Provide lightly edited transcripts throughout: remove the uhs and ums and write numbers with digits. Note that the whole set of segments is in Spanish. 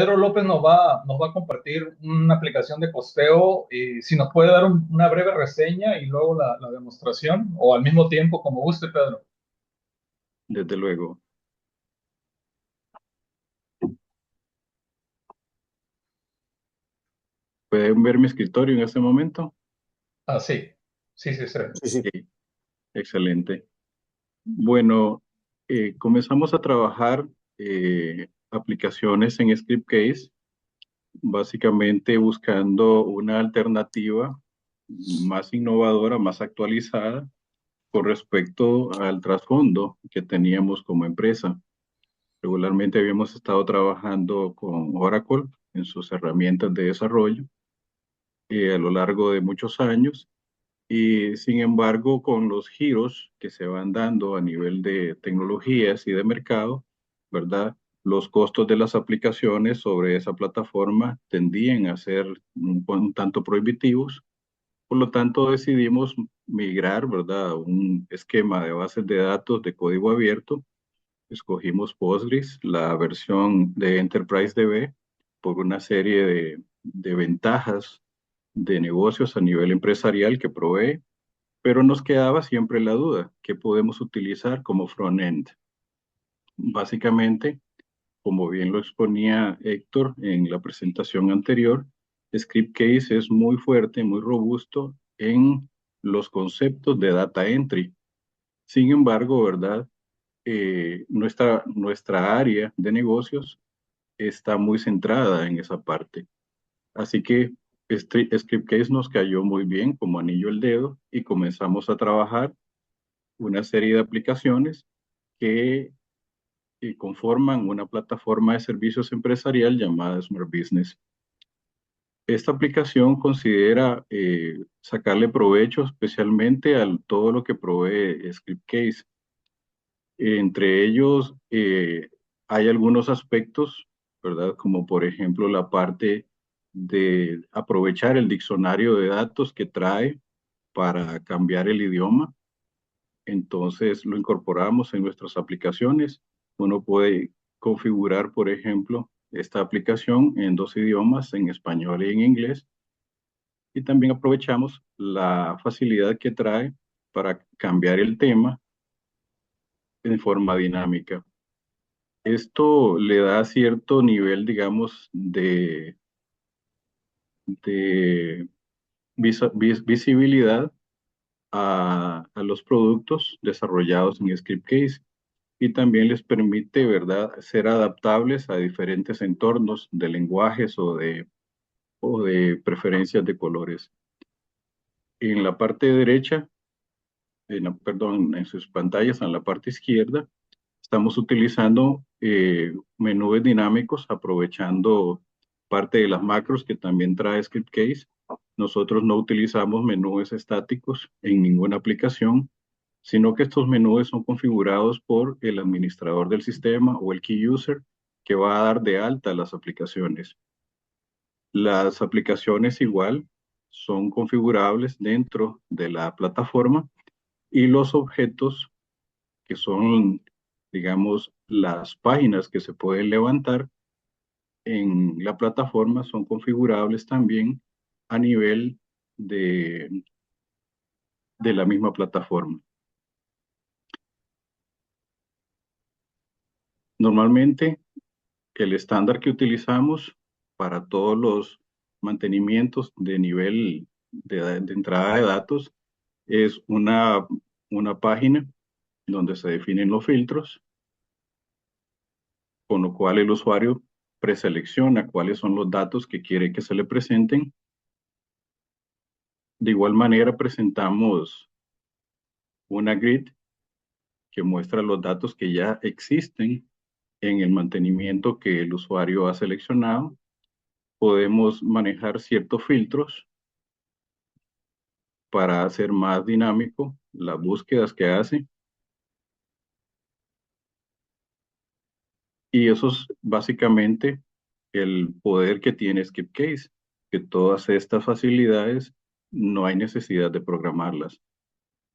Pedro López nos va a compartir una aplicación de costeo y si nos puede dar una breve reseña y luego la demostración, o al mismo tiempo, como guste, Pedro. Desde luego. ¿Pueden ver mi escritorio en este momento? Ah, sí, sí, sí, sí. Sí, sí. Sí, excelente. Bueno, comenzamos a trabajar aplicaciones en Scriptcase, básicamente buscando una alternativa más innovadora, más actualizada con respecto al trasfondo que teníamos como empresa. Regularmente habíamos estado trabajando con Oracle en sus herramientas de desarrollo a lo largo de muchos años. Y sin embargo, con los giros que se van dando a nivel de tecnologías y de mercado, ¿verdad? Los costos de las aplicaciones sobre esa plataforma tendían a ser un tanto prohibitivos. Por lo tanto, decidimos migrar, ¿verdad? A un esquema de bases de datos de código abierto. Escogimos Postgres, la versión de Enterprise DB, por una serie de ventajas de negocios a nivel empresarial que provee, pero nos quedaba siempre la duda, ¿qué podemos utilizar como front-end? Básicamente, como bien lo exponía Héctor en la presentación anterior, Scriptcase es muy fuerte, muy robusto en los conceptos de data entry. Sin embargo, ¿verdad? Nuestra área de negocios está muy centrada en esa parte. Así que Scriptcase nos cayó muy bien como anillo al dedo y comenzamos a trabajar una serie de aplicaciones que conforman una plataforma de servicios empresarial llamada Smart Business. Esta aplicación considera sacarle provecho especialmente a todo lo que provee Scriptcase. Entre ellos hay algunos aspectos, ¿verdad? Como por ejemplo la parte de aprovechar el diccionario de datos que trae para cambiar el idioma. Entonces lo incorporamos en nuestras aplicaciones. Uno puede configurar, por ejemplo, esta aplicación en dos idiomas, en español y en inglés. Y también aprovechamos la facilidad que trae para cambiar el tema en forma dinámica. Esto le da cierto nivel, digamos, de visibilidad a los productos desarrollados en Scriptcase y también les permite, ¿verdad?, ser adaptables a diferentes entornos de lenguajes o de preferencias de colores. En la parte derecha, perdón, en sus pantallas, en la parte izquierda, estamos utilizando menús dinámicos, aprovechando parte de las macros que también trae Scriptcase. Nosotros no utilizamos menús estáticos en ninguna aplicación, sino que estos menús son configurados por el administrador del sistema o el key user que va a dar de alta las aplicaciones. Las aplicaciones igual son configurables dentro de la plataforma y los objetos que son, digamos, las páginas que se pueden levantar en la plataforma son configurables también a nivel de la misma plataforma. Normalmente, el estándar que utilizamos para todos los mantenimientos de nivel de entrada de datos es una página donde se definen los filtros, con lo cual el usuario preselecciona cuáles son los datos que quiere que se le presenten. De igual manera, presentamos una grid que muestra los datos que ya existen en el mantenimiento que el usuario ha seleccionado. Podemos manejar ciertos filtros para hacer más dinámico las búsquedas que hace. Y eso es básicamente el poder que tiene Skipcase, que todas estas facilidades no hay necesidad de programarlas.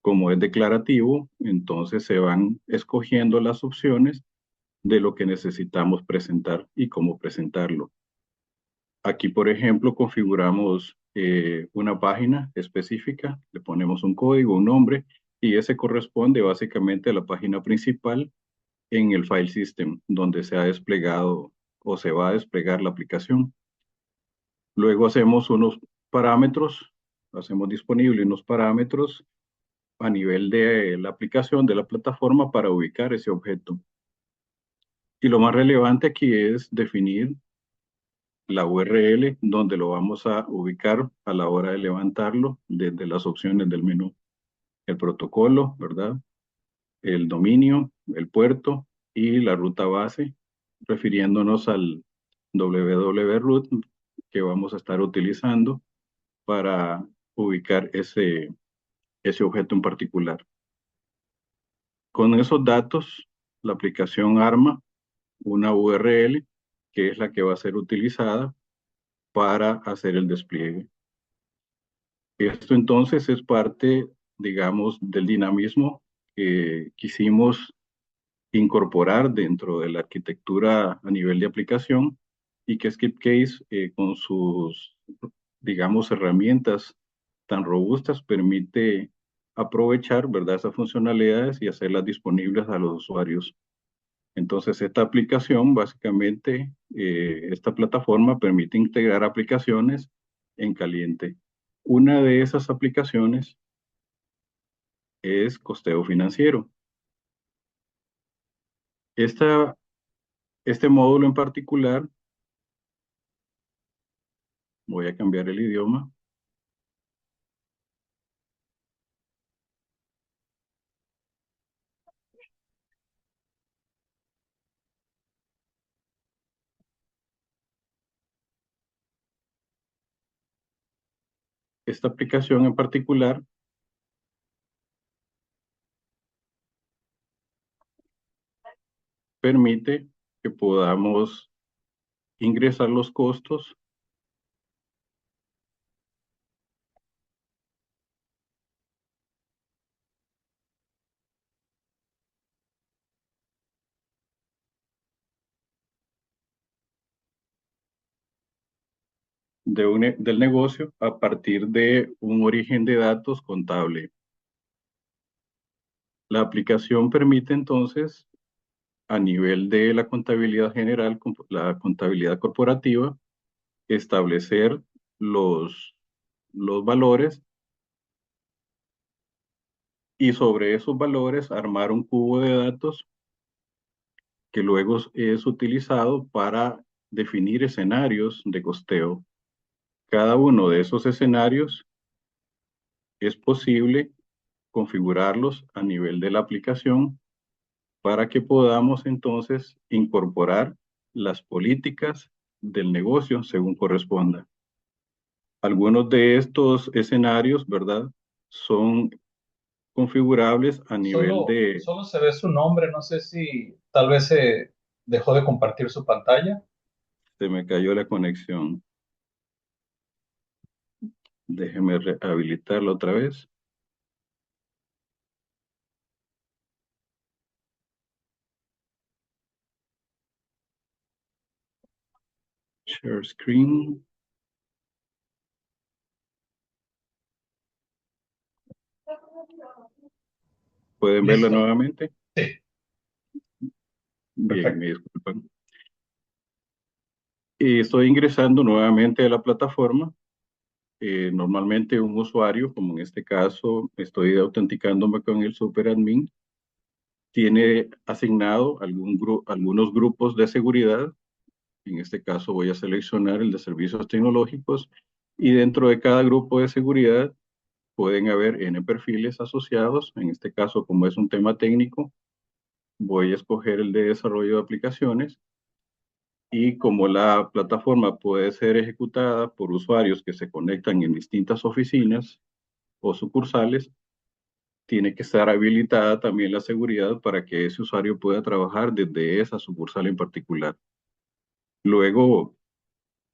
Como es declarativo, entonces se van escogiendo las opciones de lo que necesitamos presentar y cómo presentarlo. Aquí, por ejemplo, configuramos una página específica, le ponemos un código, un nombre, y ese corresponde básicamente a la página principal en el file system, donde se ha desplegado o se va a desplegar la aplicación. Luego hacemos unos parámetros, hacemos disponible unos parámetros a nivel de la aplicación de la plataforma para ubicar ese objeto. Y lo más relevante aquí es definir la URL donde lo vamos a ubicar a la hora de levantarlo desde las opciones del menú. El protocolo, ¿verdad? El dominio, el puerto y la ruta base, refiriéndonos al www.root que vamos a estar utilizando para ubicar ese objeto en particular. Con esos datos, la aplicación arma una URL que es la que va a ser utilizada para hacer el despliegue. Esto entonces es parte, digamos, del dinamismo que quisimos incorporar dentro de la arquitectura a nivel de aplicación y que Skipcase con sus, digamos, herramientas tan robustas permite aprovechar, ¿verdad?, esas funcionalidades y hacerlas disponibles a los usuarios. Entonces, esta aplicación, básicamente, esta plataforma permite integrar aplicaciones en caliente. Una de esas aplicaciones es costeo financiero. Este módulo en particular, voy a cambiar el idioma. Esta aplicación en particular permite que podamos ingresar los costos del negocio a partir de un origen de datos contable. La aplicación permite entonces, a nivel de la contabilidad general, la contabilidad corporativa, establecer los valores y sobre esos valores armar un cubo de datos que luego es utilizado para definir escenarios de costeo. Cada uno de esos escenarios es posible configurarlos a nivel de la aplicación para que podamos entonces incorporar las políticas del negocio según corresponda. Algunos de estos escenarios, ¿verdad?, son configurables a nivel de... Solo se ve su nombre, no sé si tal vez se dejó de compartir su pantalla. Se me cayó la conexión. Déjeme habilitarlo otra vez. Share screen. ¿Pueden verlo ¿Listo? nuevamente? Sí, Bien, me perfecto. disculpan. Y estoy ingresando nuevamente a la plataforma. Normalmente un usuario, como en este caso estoy autenticándome con el superadmin, tiene asignado algunos grupos de seguridad. En este caso voy a seleccionar el de servicios tecnológicos y dentro de cada grupo de seguridad pueden haber N perfiles asociados. En este caso, como es un tema técnico, voy a escoger el de desarrollo de aplicaciones y como la plataforma puede ser ejecutada por usuarios que se conectan en distintas oficinas o sucursales, tiene que estar habilitada también la seguridad para que ese usuario pueda trabajar desde esa sucursal en particular. Luego,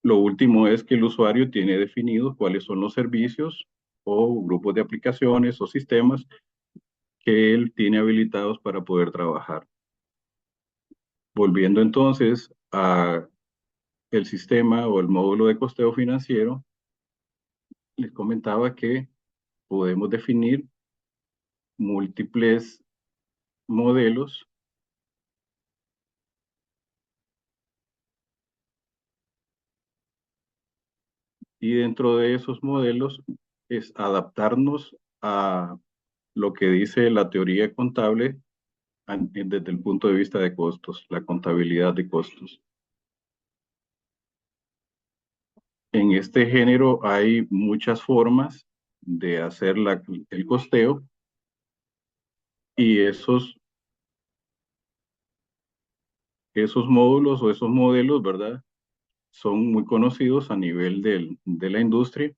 lo último es que el usuario tiene definido cuáles son los servicios o grupos de aplicaciones o sistemas que él tiene habilitados para poder trabajar. Volviendo entonces a el sistema o el módulo de costeo financiero, les comentaba que podemos definir múltiples modelos y dentro de esos modelos es adaptarnos a lo que dice la teoría contable desde el punto de vista de costos, la contabilidad de costos. En este género hay muchas formas de hacer el costeo y esos módulos o esos modelos, ¿verdad? Son muy conocidos a nivel de la industria.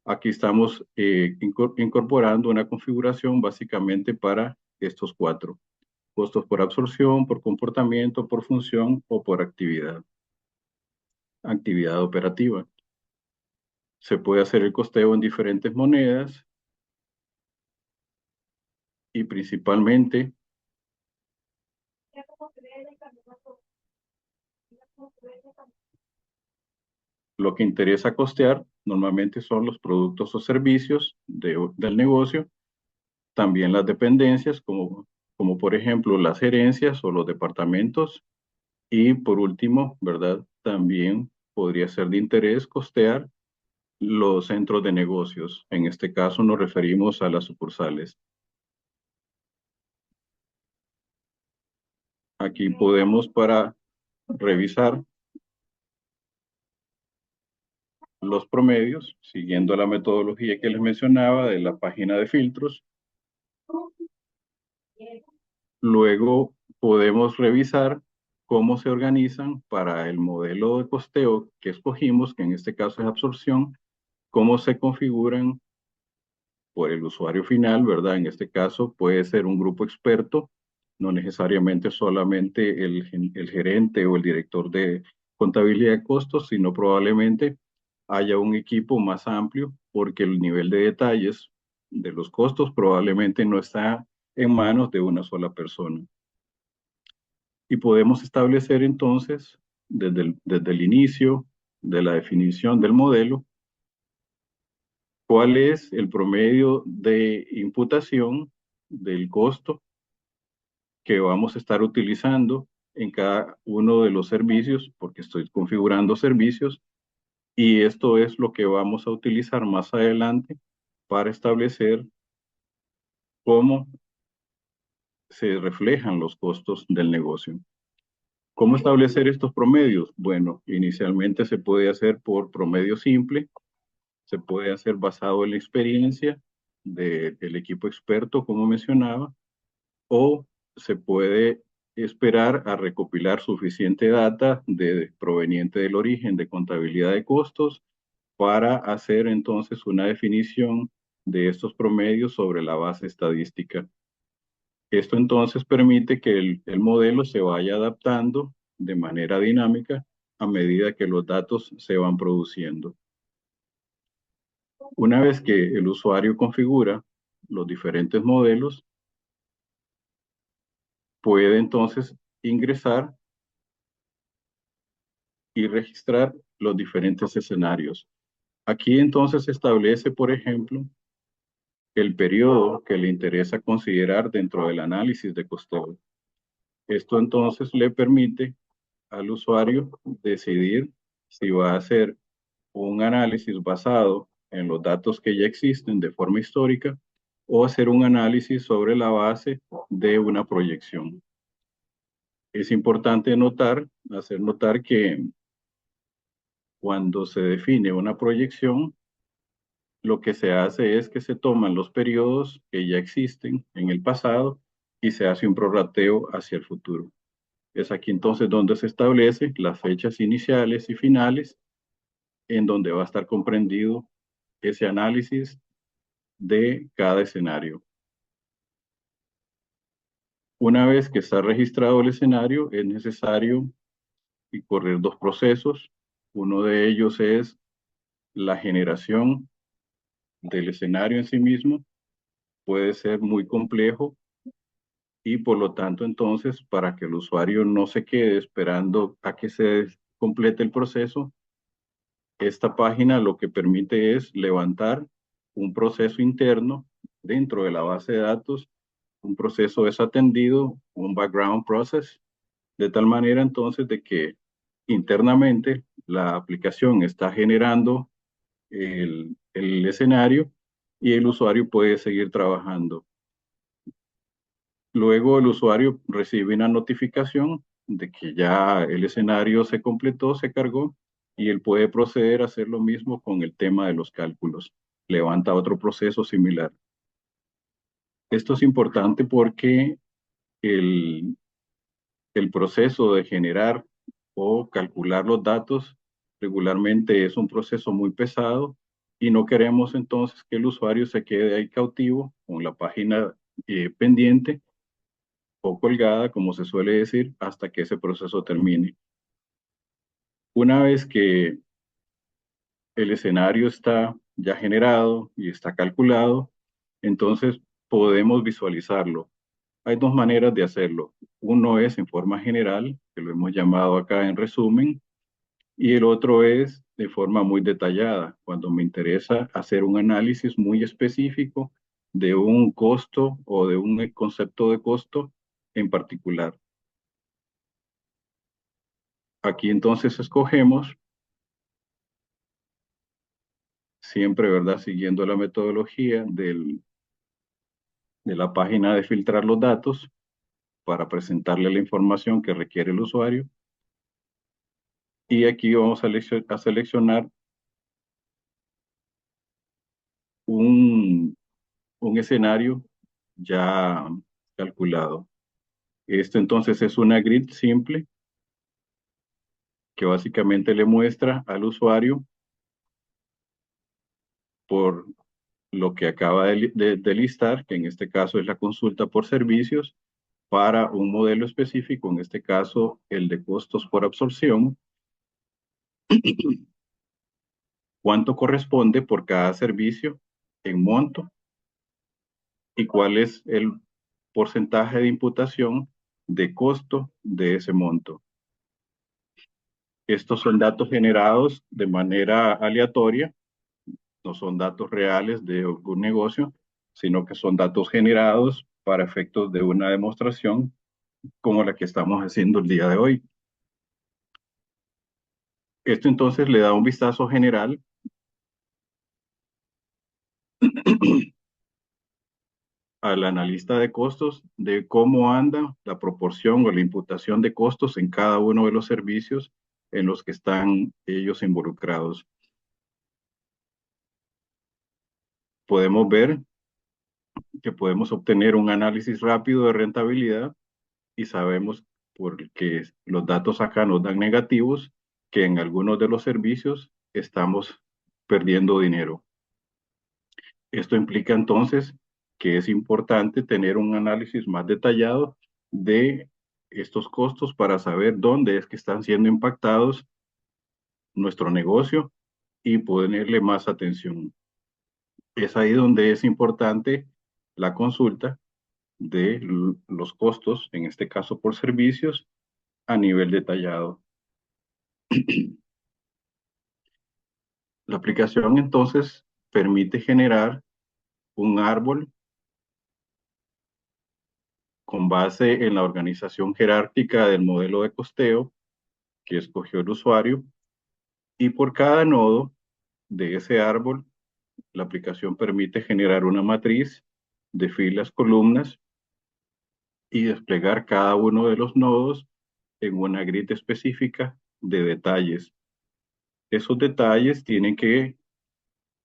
Aquí estamos incorporando una configuración básicamente para estos cuatro: costos por absorción, por comportamiento, por función o por actividad operativa. Se puede hacer el costeo en diferentes monedas y principalmente lo que interesa costear normalmente son los productos o servicios del negocio, también las dependencias como por ejemplo las gerencias o los departamentos y por último, ¿verdad? También podría ser de interés costear los centros de negocios. En este caso nos referimos a las sucursales. Aquí podemos para revisar los promedios, siguiendo la metodología que les mencionaba de la página de filtros. Luego podemos revisar cómo se organizan para el modelo de costeo que escogimos, que en este caso es absorción, cómo se configuran por el usuario final, ¿verdad? En este caso puede ser un grupo experto, no necesariamente solamente el gerente o el director de contabilidad de costos, sino probablemente haya un equipo más amplio porque el nivel de detalles de los costos probablemente no está en manos de una sola persona. Y podemos establecer entonces desde el inicio de la definición del modelo cuál es el promedio de imputación del costo que vamos a estar utilizando en cada uno de los servicios, porque estoy configurando servicios, y esto es lo que vamos a utilizar más adelante para establecer cómo se reflejan los costos del negocio. ¿Cómo establecer estos promedios? Bueno, inicialmente se puede hacer por promedio simple, se puede hacer basado en la experiencia del equipo experto, como mencionaba, o se puede esperar a recopilar suficiente data proveniente del origen de contabilidad de costos para hacer entonces una definición de estos promedios sobre la base estadística. Esto entonces permite que el modelo se vaya adaptando de manera dinámica a medida que los datos se van produciendo. Una vez que el usuario configura los diferentes modelos, puede entonces ingresar y registrar los diferentes escenarios. Aquí entonces se establece, por ejemplo, el periodo que le interesa considerar dentro del análisis de costeo. Esto entonces le permite al usuario decidir si va a hacer un análisis basado en los datos que ya existen de forma histórica o hacer un análisis sobre la base de una proyección. Es importante hacer notar que cuando se define una proyección, lo que se hace es que se toman los periodos que ya existen en el pasado y se hace un prorrateo hacia el futuro. Es aquí entonces donde se establecen las fechas iniciales y finales en donde va a estar comprendido ese análisis de cada escenario. Una vez que está registrado el escenario, es necesario correr dos procesos. Uno de ellos es la generación del escenario en sí mismo. Puede ser muy complejo y por lo tanto entonces para que el usuario no se quede esperando a que se complete el proceso, esta página lo que permite es levantar un proceso interno dentro de la base de datos, un proceso desatendido, un background process, de tal manera entonces de que internamente la aplicación está generando el escenario y el usuario puede seguir trabajando. Luego el usuario recibe una notificación de que ya el escenario se completó, se cargó, y él puede proceder a hacer lo mismo con el tema de los cálculos. Levanta otro proceso similar. Esto es importante porque el, el proceso de generar o calcular los datos regularmente es un proceso muy pesado y no queremos entonces que el usuario se quede ahí cautivo con la página pendiente o colgada, como se suele decir, hasta que ese proceso termine. Una vez que el escenario está ya generado y está calculado, entonces podemos visualizarlo. Hay dos maneras de hacerlo. Uno es en forma general, que lo hemos llamado acá en resumen, y el otro es de forma muy detallada, cuando me interesa hacer un análisis muy específico de un costo o de un concepto de costo en particular. Aquí entonces escogemos, siempre, ¿verdad? Siguiendo la metodología de la página de filtrar los datos para presentarle la información que requiere el usuario. Y aquí vamos a seleccionar un, un escenario ya calculado. Esto entonces es una grid simple que básicamente le muestra al usuario por lo que acaba de listar, que en este caso es la consulta por servicios, para un modelo específico, en este caso el de costos por absorción, cuánto corresponde por cada servicio en monto y cuál es el porcentaje de imputación de costo de ese monto. Estos son datos generados de manera aleatoria, no son datos reales de un negocio, sino que son datos generados para efectos de una demostración como la que estamos haciendo el día de hoy. Esto entonces le da un vistazo general al analista de costos de cómo anda la proporción o la imputación de costos en cada uno de los servicios en los que están ellos involucrados. Podemos ver que podemos obtener un análisis rápido de rentabilidad y sabemos, porque los datos acá nos dan negativos, que en algunos de los servicios estamos perdiendo dinero. Esto implica entonces que es importante tener un análisis más detallado de estos costos para saber dónde es que están siendo impactados nuestro negocio y ponerle más atención. Es ahí donde es importante la consulta de los costos, en este caso por servicios, a nivel detallado. La aplicación entonces permite generar un árbol con base en la organización jerárquica del modelo de costeo que escogió el usuario, y por cada nodo de ese árbol, la aplicación permite generar una matriz de filas, columnas y desplegar cada uno de los nodos en una grid específica de detalles. Esos detalles tienen que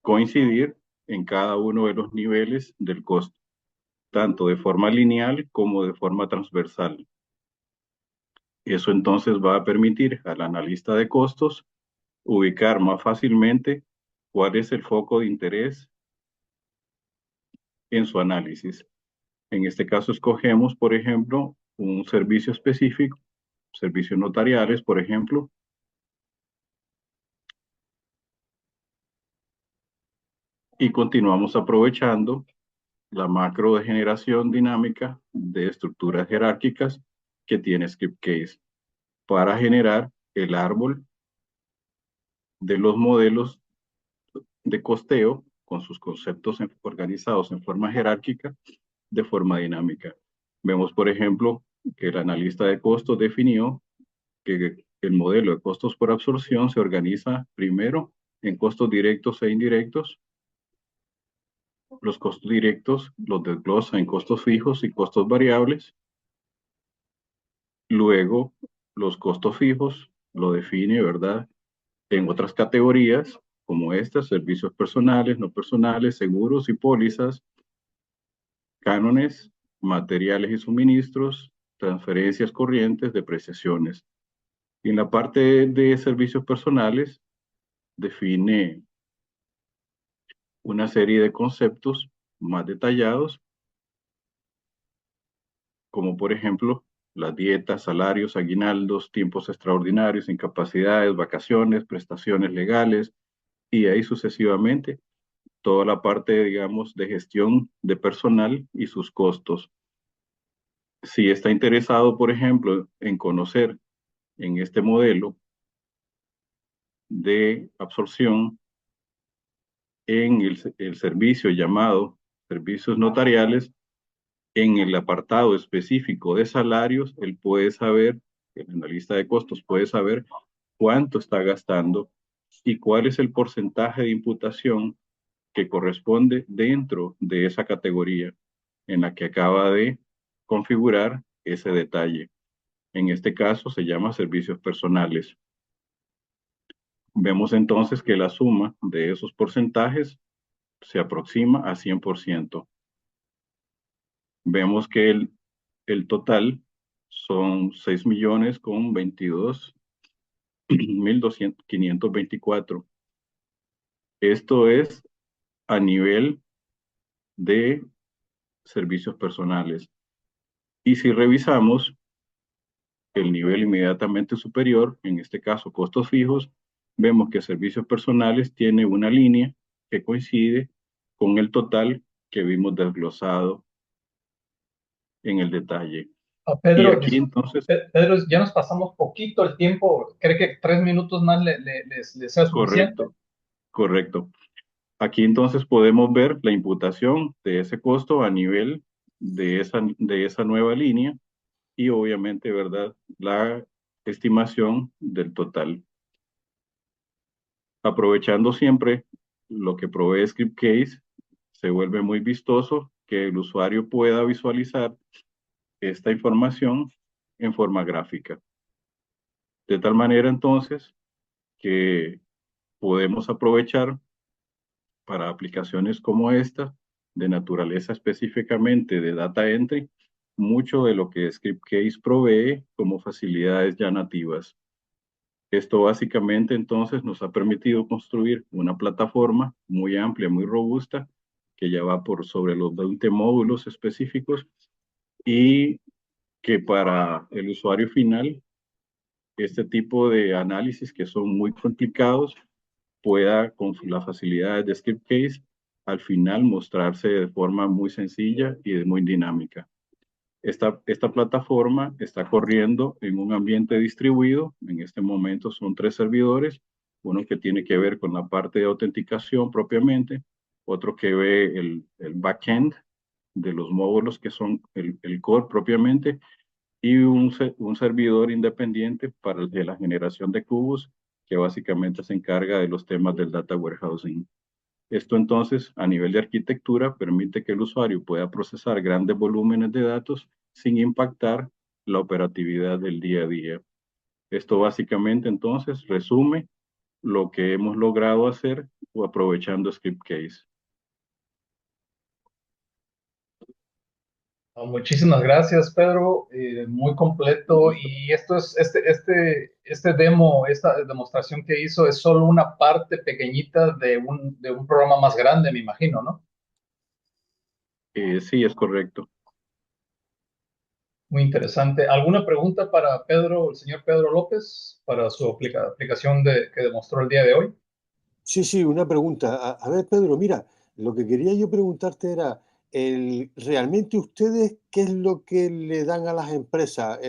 coincidir en cada uno de los niveles del costo, tanto de forma lineal como de forma transversal. Eso entonces va a permitir al analista de costos ubicar más fácilmente cuál es el foco de interés en su análisis. En este caso escogemos, por ejemplo, un servicio específico, servicios notariales, por ejemplo, y continuamos aprovechando la macro de generación dinámica de estructuras jerárquicas que tiene ScriptCase para generar el árbol de los modelos de costeo con sus conceptos organizados en forma jerárquica, de forma dinámica. Vemos, por ejemplo, que el analista de costos definió que el modelo de costos por absorción se organiza primero en costos directos e indirectos. Los costos directos los desglosa en costos fijos y costos variables. Luego, los costos fijos lo define, ¿verdad?, en otras categorías como estas: servicios personales, no personales, seguros y pólizas, cánones, materiales y suministros, transferencias corrientes, depreciaciones. Y en la parte de servicios personales define una serie de conceptos más detallados, como por ejemplo las dietas, salarios, aguinaldos, tiempos extraordinarios, incapacidades, vacaciones, prestaciones legales, y ahí sucesivamente toda la parte, digamos, de gestión de personal y sus costos. Si está interesado, por ejemplo, en conocer en este modelo de absorción, en el servicio llamado servicios notariales, en el apartado específico de salarios, él puede saber, el analista de costos puede saber cuánto está gastando y cuál es el porcentaje de imputación que corresponde dentro de esa categoría en la que acaba de configurar ese detalle. En este caso se llama servicios personales. Vemos entonces que la suma de esos porcentajes se aproxima a 100%. Vemos que el total son 6 millones con 22.524. Esto es a nivel de servicios personales. Y si revisamos el nivel inmediatamente superior, en este caso costos fijos, vemos que servicios personales tiene una línea que coincide con el total que vimos desglosado en el detalle. Y Pedro, aquí entonces, Pedro, ya nos pasamos poquito el tiempo. ¿Cree que 3 minutos más le sea suficiente? correcto, correcto. Aquí entonces podemos ver la imputación de ese costo a nivel de esa nueva línea y obviamente, ¿verdad?, la estimación del total. Aprovechando siempre lo que provee Scriptcase, se vuelve muy vistoso que el usuario pueda visualizar esta información en forma gráfica. De tal manera entonces que podemos aprovechar para aplicaciones como esta, de naturaleza específicamente de data entry, mucho de lo que Scriptcase provee como facilidades ya nativas. Esto básicamente entonces nos ha permitido construir una plataforma muy amplia, muy robusta, que ya va por sobre los 20 módulos específicos y que para el usuario final, este tipo de análisis que son muy complicados pueda, con las facilidades de Scriptcase, al final mostrarse de forma muy sencilla y muy dinámica. Esta plataforma está corriendo en un ambiente distribuido. En este momento son 3 servidores, uno que tiene que ver con la parte de autenticación propiamente, otro que ve el backend de los módulos que son el core propiamente, y un servidor independiente para el de la generación de cubos, que básicamente se encarga de los temas del data warehousing. Esto entonces, a nivel de arquitectura, permite que el usuario pueda procesar grandes volúmenes de datos sin impactar la operatividad del día a día. Esto básicamente entonces resume lo que hemos logrado hacer o aprovechando Scriptcase. Muchísimas gracias, Pedro. Muy Un completo. gusto. Y esto es este demo, esta demostración que hizo es solo una parte pequeñita de un programa más grande, me imagino, ¿no? Sí, es correcto. Muy interesante. ¿Alguna pregunta para Pedro, el señor Pedro López, para su aplicación que demostró el día de hoy? Sí, sí, una pregunta. A ver, Pedro, mira, lo que quería yo preguntarte era, ¿realmente ustedes qué es lo que le dan a las empresas?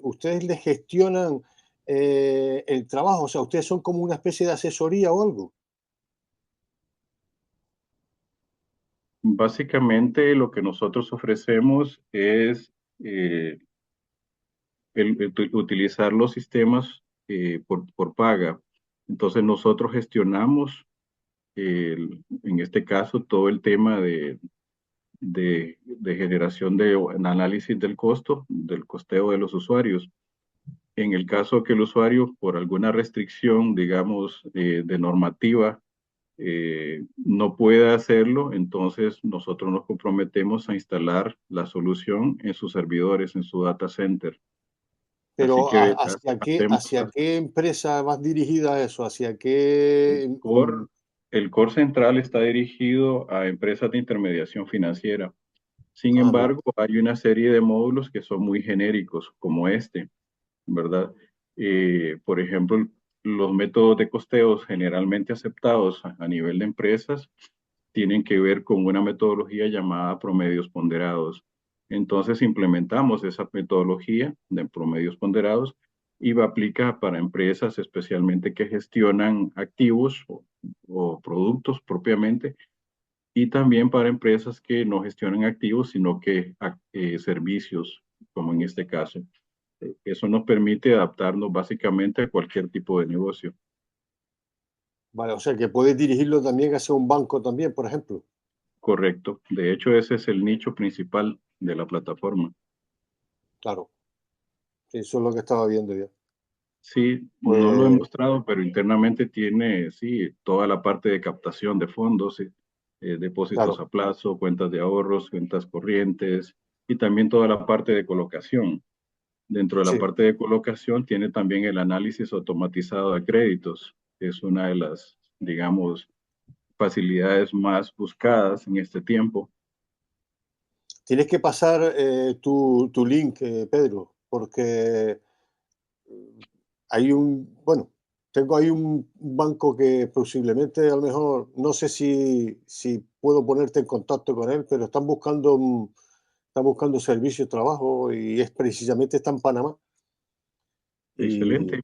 ¿Ustedes les gestionan el trabajo? O sea, ¿ustedes son como una especie de asesoría o algo? Básicamente lo que nosotros ofrecemos es eh, utilizar los sistemas por paga. Entonces nosotros gestionamos, en este caso, todo el tema de generación de análisis del costo, del costeo de los usuarios. En el caso que el usuario, por alguna restricción, digamos, de normativa, no pueda hacerlo, entonces nosotros nos comprometemos a instalar la solución en sus servidores, en su data center. Así Pero que hacemos hacia qué empresa vas dirigida eso? ¿Hacia el qué? core, el core central está dirigido a empresas de intermediación financiera. Sin Ah, mira, embargo, hay una serie de módulos que son muy genéricos, como este, ¿verdad? Por ejemplo, los métodos de costeos generalmente aceptados a nivel de empresas tienen que ver con una metodología llamada promedios ponderados. Entonces implementamos esa metodología de promedios ponderados y va aplica para empresas especialmente que gestionan activos o productos propiamente y también para empresas que no gestionan activos, sino que servicios, como en este caso. Eso nos permite adaptarnos básicamente a cualquier tipo de negocio. vale, o sea que puedes dirigirlo también hacia un banco también, por ejemplo. Correcto. De hecho, ese es el nicho principal de la plataforma. Claro, sí, eso es lo que estaba viendo yo. Sí, no lo he Pues mostrado, pero internamente tiene, sí, toda la parte de captación de fondos, depósitos claro, a plazo, cuentas de ahorros, cuentas corrientes y también toda la parte de colocación. Dentro de la sí. parte de colocación tiene también el análisis automatizado de créditos, que es una de las, digamos, facilidades más buscadas en este tiempo. Tienes que pasar tu link, Pedro, porque hay bueno, tengo ahí un banco que posiblemente a lo mejor, no sé si puedo ponerte en contacto con él, pero están buscando servicio de trabajo y es precisamente está en Panamá. Y Excelente.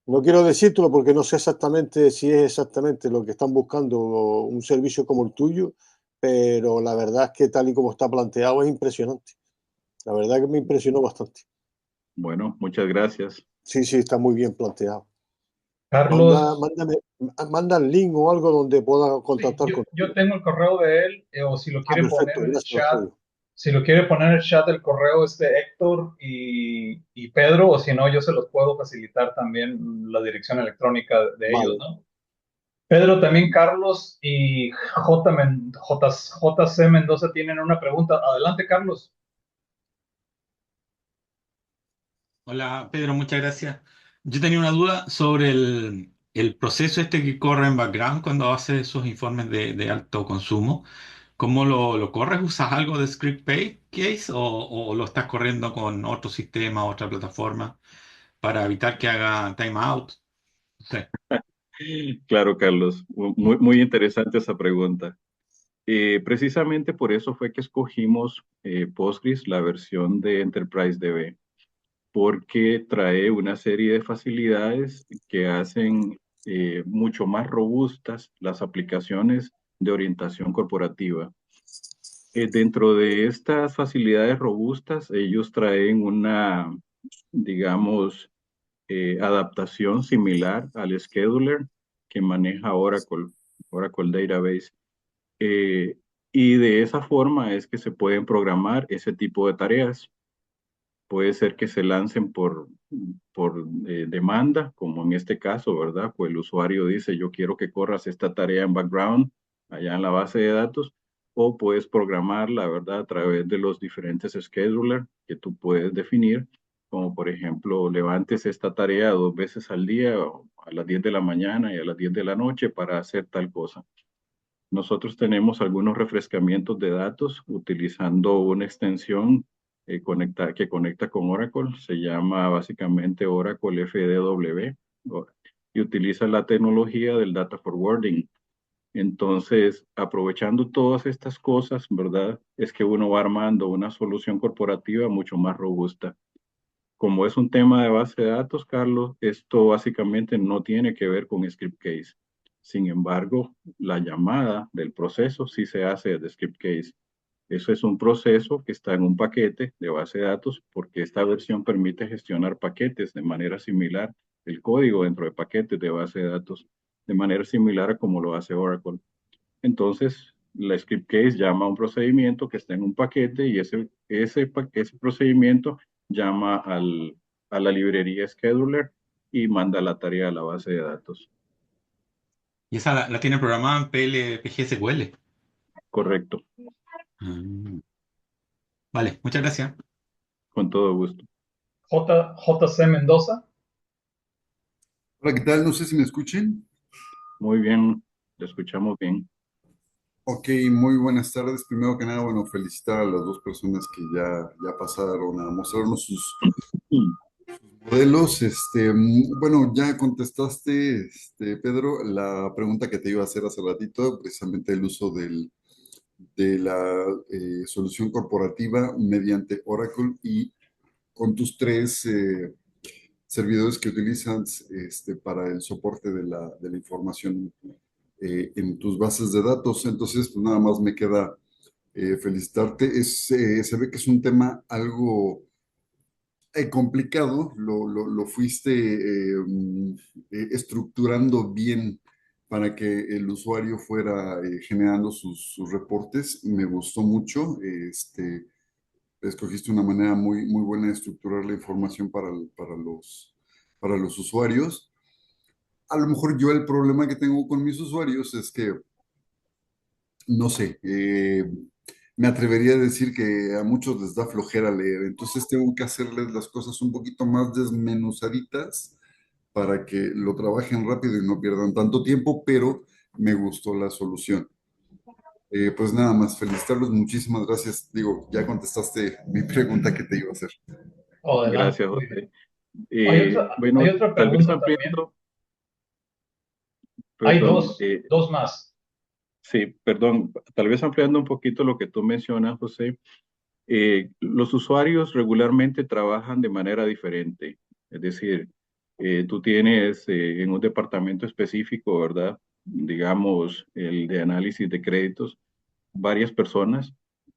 no quiero decírtelo porque no sé exactamente si es exactamente lo que están buscando un servicio como el tuyo, pero la verdad es que tal y como está planteado es impresionante. La verdad que me impresionó bastante. Bueno, muchas gracias. Sí, sí, está muy bien planteado. Carlos, Manda el link o algo donde pueda sí, contactar yo contigo. tengo el correo de él, o si lo Ah, quiere poner perfecto, en el gracias, chat, Pedro. si lo quiere poner en el chat del correo Héctor y Pedro, o si no, yo se los puedo facilitar también la dirección electrónica de ellos, Vale. ¿no? Pedro, también Carlos y JC Mendoza tienen una pregunta. Adelante, Carlos. Hola Pedro, muchas gracias. Yo tenía una duda sobre el proceso este que corre en background cuando hace esos informes de alto consumo. ¿Cómo lo corres? ¿Usas algo de Script Case o lo estás corriendo con otro sistema, otra plataforma para evitar que haga timeout? No sé. Claro, Carlos, muy, muy interesante esa pregunta. Precisamente por eso fue que escogimos Postgres, la versión de Enterprise DB, porque trae una serie de facilidades que hacen mucho más robustas las aplicaciones de orientación corporativa. Dentro de estas facilidades robustas, ellos traen una, digamos, adaptación similar al scheduler que maneja Oracle, Oracle Database. Eh, y de esa forma es que se pueden programar ese tipo de tareas. Puede ser que se lancen por demanda, como en este caso, ¿verdad? Pues el usuario dice, yo quiero que corras esta tarea en background, allá en la base de datos, o puedes programarla, ¿verdad? A través de los diferentes schedulers que tú puedes definir, como por ejemplo, levantes esta tarea 2 veces al día, o a las 10 de la mañana y a las 10 de la noche para hacer tal cosa. Nosotros tenemos algunos refrescamientos de datos utilizando una extensión que conecta con Oracle. Se llama básicamente Oracle FDW y utiliza la tecnología del data forwarding. Entonces, aprovechando todas estas cosas, ¿verdad? Es que uno va armando una solución corporativa mucho más robusta. Como es un tema de base de datos, Carlos, esto básicamente no tiene que ver con script case. Sin embargo, la llamada del proceso sí se hace de script case. Eso es un proceso que está en un paquete de base de datos porque esta versión permite gestionar paquetes de manera similar, el código dentro de paquetes de base de datos, de manera similar a como lo hace Oracle. Entonces, la script case llama a un procedimiento que está en un paquete y ese procedimiento llama a la librería scheduler y manda la tarea a la base de datos. Y esa la tiene programada en PLPG-SQL. Correcto, Mm. Vale, muchas gracias. con todo gusto. JC Mendoza. Hola, ¿qué tal? No sé si me escuchen. Muy bien, te escuchamos bien. Ok, muy buenas tardes. Primero que nada, bueno, felicitar a las dos personas que ya pasaron a mostrarnos sus modelos. Bueno, ya contestaste, Pedro, la pregunta que te iba a hacer hace ratito, precisamente el uso de la solución corporativa mediante Oracle y con tus tres servidores que utilizas para el soporte de la información en tus bases de datos. Entonces, pues nada más me queda felicitarte. Se ve que es un tema algo complicado, lo fuiste estructurando bien para que el usuario fuera generando sus reportes. Me gustó mucho. Escogiste una manera muy buena de estructurar la información para los usuarios. A lo mejor yo el problema que tengo con mis usuarios es que no sé, me atrevería a decir que a muchos les da flojera leer, entonces tengo que hacerles las cosas un poquito más desmenuzaditas para que lo trabajen rápido y no pierdan tanto tiempo, pero me gustó la solución. Pues nada más, felicitarlos, muchísimas gracias. Digo, ya contestaste mi pregunta que te iba a hacer. Oh, adelante. Gracias, Muy bien. José. Bueno, Hay otra tal vez pregunta también. ampliando, Hay perdón, dos más. sí, perdón, tal vez ampliando un poquito lo que tú mencionas, José. Los usuarios regularmente trabajan de manera diferente. Es decir, tú tienes en un departamento específico, ¿verdad? Digamos, el de análisis de créditos, varias personas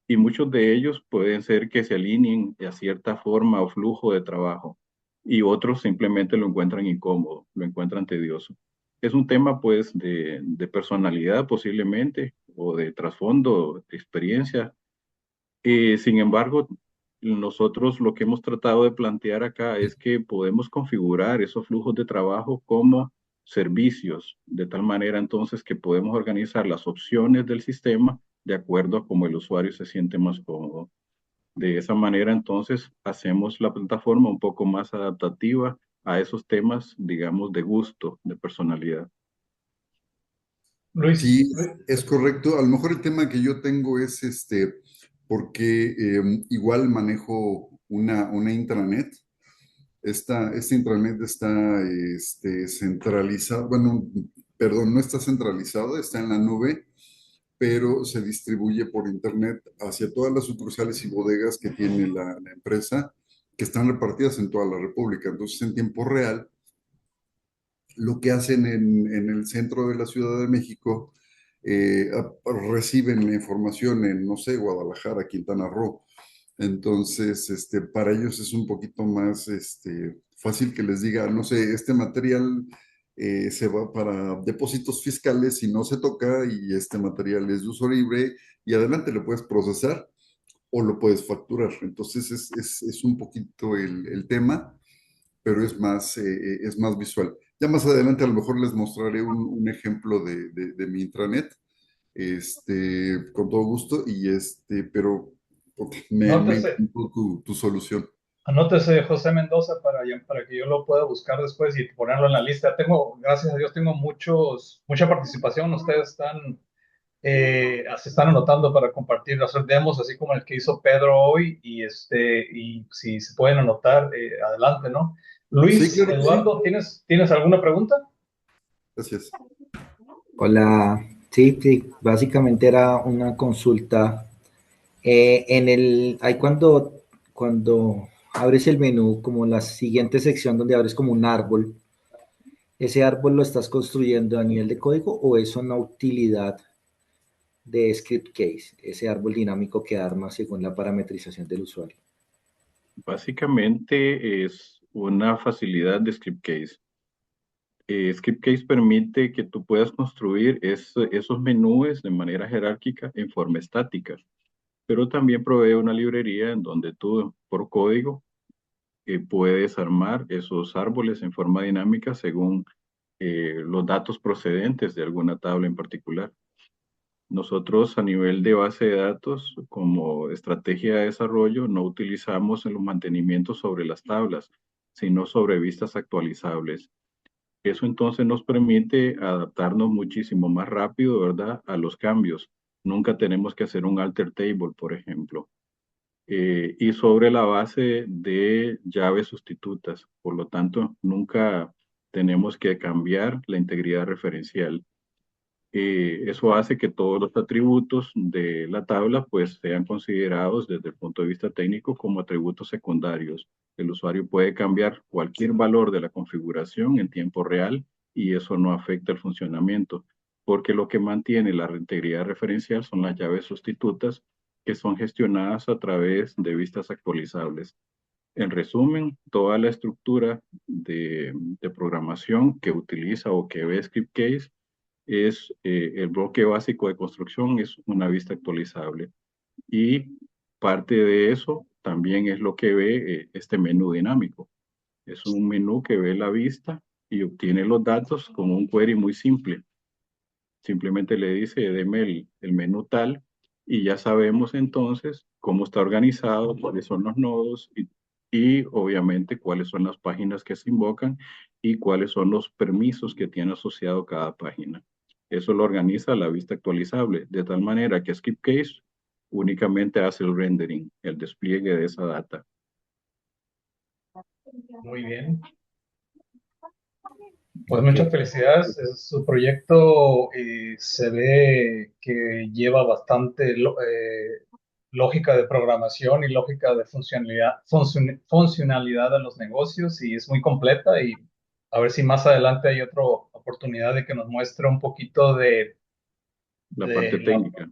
y muchos de ellos pueden ser que se alineen a cierta forma o flujo de trabajo y otros simplemente lo encuentran incómodo, lo encuentran tedioso. Es un tema pues de personalidad posiblemente o de trasfondo, de experiencia. Sin embargo, nosotros lo que hemos tratado de plantear acá es que podemos configurar esos flujos de trabajo como servicios, de tal manera entonces que podemos organizar las opciones del sistema de acuerdo a cómo el usuario se siente más cómodo. De esa manera entonces hacemos la plataforma un poco más adaptativa a esos temas, digamos, de gusto, de personalidad. Luis, Sí, es correcto. A lo mejor el tema que yo tengo es porque igual manejo una intranet. Esta intranet está centralizada, bueno, perdón, no está centralizado, está en la nube, pero se distribuye por internet hacia todas las sucursales y bodegas que tiene la empresa, que están repartidas en toda la República. Entonces, en tiempo real, lo que hacen en el centro de la Ciudad de México, reciben la información en, no sé, Guadalajara, Quintana Roo. Entonces, para ellos es un poquito más fácil que les diga, no sé, este material se va para depósitos fiscales y no se toca, y este material es de uso libre y adelante lo puedes procesar o lo puedes facturar. Entonces, es un poquito el tema, pero es más visual. Ya más adelante a lo mejor les mostraré un ejemplo de mi intranet, con todo gusto, pero me anótese, encantó tu solución. anótese José Mendoza para que yo lo pueda buscar después y ponerlo en la lista. Gracias a Dios, tengo mucha participación. Ustedes se están anotando para compartir, hacer demos, así como el que hizo Pedro hoy, y si se pueden anotar, adelante, ¿no? Sí, Luis, claro que sí. Eduardo, ¿tienes alguna pregunta? Gracias. Hola, sí, sí, básicamente era una consulta. Ahí cuando abres el menú, como la siguiente sección donde abres como un árbol, ¿ese árbol lo estás construyendo a nivel de código o es una utilidad de script case, ese árbol dinámico que arma según la parametrización del usuario? Básicamente es una facilidad de script case. Script case permite que tú puedas construir esos menús de manera jerárquica en forma estática, pero también provee una librería en donde tú, por código, puedes armar esos árboles en forma dinámica según los datos procedentes de alguna tabla en particular. Nosotros a nivel de base de datos, como estrategia de desarrollo, no utilizamos en los mantenimientos sobre las tablas, sino sobre vistas actualizables. Eso entonces nos permite adaptarnos muchísimo más rápido, ¿verdad?, a los cambios. Nunca tenemos que hacer un alter table, por ejemplo. Y sobre la base de llaves sustitutas. Por lo tanto, nunca tenemos que cambiar la integridad referencial. Eso hace que todos los atributos de la tabla pues sean considerados desde el punto de vista técnico como atributos secundarios. El usuario puede cambiar cualquier valor de la configuración en tiempo real y eso no afecta el funcionamiento, porque lo que mantiene la integridad referencial son las llaves sustitutas que son gestionadas a través de vistas actualizables. En resumen, toda la estructura de programación que utiliza o que ve ScriptCase es el bloque básico de construcción, es una vista actualizable. Y parte de eso también es lo que ve este menú dinámico. Es un menú que ve la vista y obtiene los datos con un query muy simple. Simplemente le dice, deme el menú tal, y ya sabemos entonces cómo está organizado, cuáles son los nodos y obviamente cuáles son las páginas que se invocan y cuáles son los permisos que tiene asociado cada página. Eso lo organiza la vista actualizable, de tal manera que Skip Case únicamente hace el rendering, el despliegue de esa data. Muy bien. Pues muchas felicidades. Su proyecto se ve que lleva bastante lógica de programación y lógica de funcionalidad a los negocios y es muy completa y a ver si más adelante hay otra oportunidad de que nos muestre un poquito La parte técnica.